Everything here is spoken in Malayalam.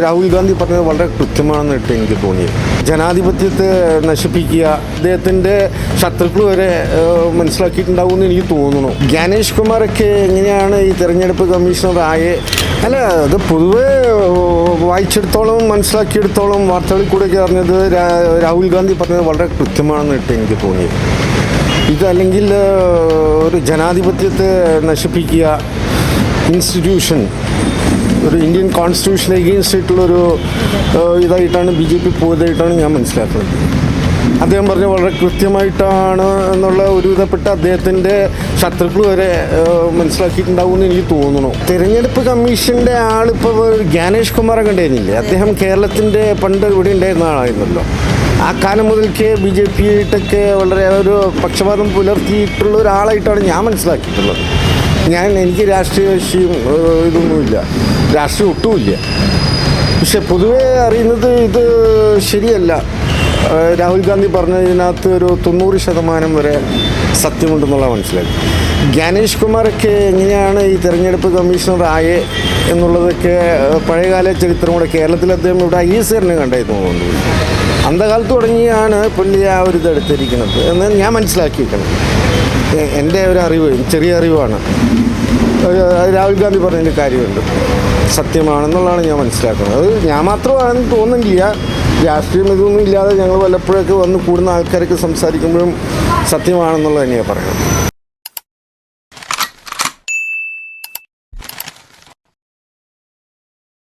രാഹുൽ ഗാന്ധി പറഞ്ഞത് വളരെ കൃത്യമാണെന്നിട്ട് എനിക്ക് തോന്നിയത്. ജനാധിപത്യത്തെ നശിപ്പിക്കുക, അദ്ദേഹത്തിൻ്റെ ശത്രുക്കൾ വരെ മനസ്സിലാക്കിയിട്ടുണ്ടാവുമെന്ന് എനിക്ക് തോന്നുന്നു. ജ്ഞാനേഷ് കുമാറൊക്കെ എങ്ങനെയാണ് ഈ തെരഞ്ഞെടുപ്പ് കമ്മീഷണറായ അല്ല, അത് പൊതുവെ വായിച്ചെടുത്തോളം മനസ്സിലാക്കിയെടുത്തോളം വാർത്തകളിൽ കൂടെയൊക്കെ അറിഞ്ഞത് രാഹുൽ ഗാന്ധി പറഞ്ഞത് വളരെ കൃത്യമാണെന്നിട്ട് എനിക്ക് തോന്നിയത്. ഇതല്ലെങ്കിൽ ഒരു ജനാധിപത്യത്തെ നശിപ്പിക്കുക, ഇൻസ്റ്റിറ്റ്യൂഷൻ, ഒരു ഇന്ത്യൻ കോൺസ്റ്റിറ്റ്യൂഷൻ എഗെയിൻസ്റ്റ് ആയിട്ടുള്ളൊരു ഇതായിട്ടാണ് BJP പോയതായിട്ടാണ് ഞാൻ മനസ്സിലാക്കുന്നത്. അദ്ദേഹം പറഞ്ഞ വളരെ കൃത്യമായിട്ടാണ് എന്നുള്ള ഒരുവിധപ്പെട്ട അദ്ദേഹത്തിൻ്റെ ശത്രുക്കൾ വരെ മനസ്സിലാക്കിയിട്ടുണ്ടാവുമെന്ന് എനിക്ക് തോന്നുന്നു. തിരഞ്ഞെടുപ്പ് കമ്മീഷൻ്റെ ആളിപ്പോൾ ജ്ഞാനേഷ് കുമാറെ കണ്ടിരുന്നില്ലേ? അദ്ദേഹം കേരളത്തിൻ്റെ പണ്ട് ഇവിടെ ഉണ്ടായിരുന്ന ആളായിരുന്നല്ലോ. ആ കാലം മുതൽക്കേ BJP ആയിട്ടൊക്കെ വളരെ ഒരു പക്ഷപാതം പുലർത്തിയിട്ടുള്ള ഒരാളായിട്ടാണ് ഞാൻ മനസ്സിലാക്കിയിട്ടുള്ളത്. എനിക്ക് രാഷ്ട്രീയ കക്ഷിയും ഇതൊന്നുമില്ല, രാഷ്ട്രീയം ഒട്ടുമില്ല. പക്ഷെ പൊതുവേ അറിയുന്നത് ഇത് ശരിയല്ല. രാഹുൽ ഗാന്ധി പറഞ്ഞതിനകത്ത് ഒരു 90% വരെ സത്യമുണ്ടെന്നുള്ള മനസ്സിലാക്കി. ജ്ഞാനേഷ് കുമാറൊക്കെ എങ്ങനെയാണ് ഈ തെരഞ്ഞെടുപ്പ് കമ്മീഷണറായ എന്നുള്ളതൊക്കെ പഴയകാല ചരിത്രം കൂടെ കേരളത്തിൽ അദ്ദേഹം ഇവിടെ IAS കണ്ടായിരുന്നു തോന്നുന്നു. അന്ധകാലത്ത് തുടങ്ങിയാണ് പുള്ളി ആ ഒരു ഇതെടുത്തിരിക്കുന്നത് എന്ന് ഞാൻ മനസ്സിലാക്കിയിരിക്കണം. എൻ്റെ ഒരു അറിവ്, ചെറിയ അറിവാണ്. രാഹുൽ ഗാന്ധി പറഞ്ഞതിൻ്റെ കാര്യമുണ്ട്, സത്യമാണെന്നുള്ളതാണ് ഞാൻ മനസ്സിലാക്കുന്നത്. അത് ഞാൻ മാത്രമാണെന്ന് തോന്നുന്നില്ല. രാഷ്ട്രീയം ഇതൊന്നും ഇല്ലാതെ ഞങ്ങൾ വല്ലപ്പോഴൊക്കെ വന്ന് കൂടുന്ന ആൾക്കാരൊക്കെ സംസാരിക്കുമ്പോഴും സത്യമാണെന്നുള്ളത് തന്നെയാണ് പറയുന്നത്.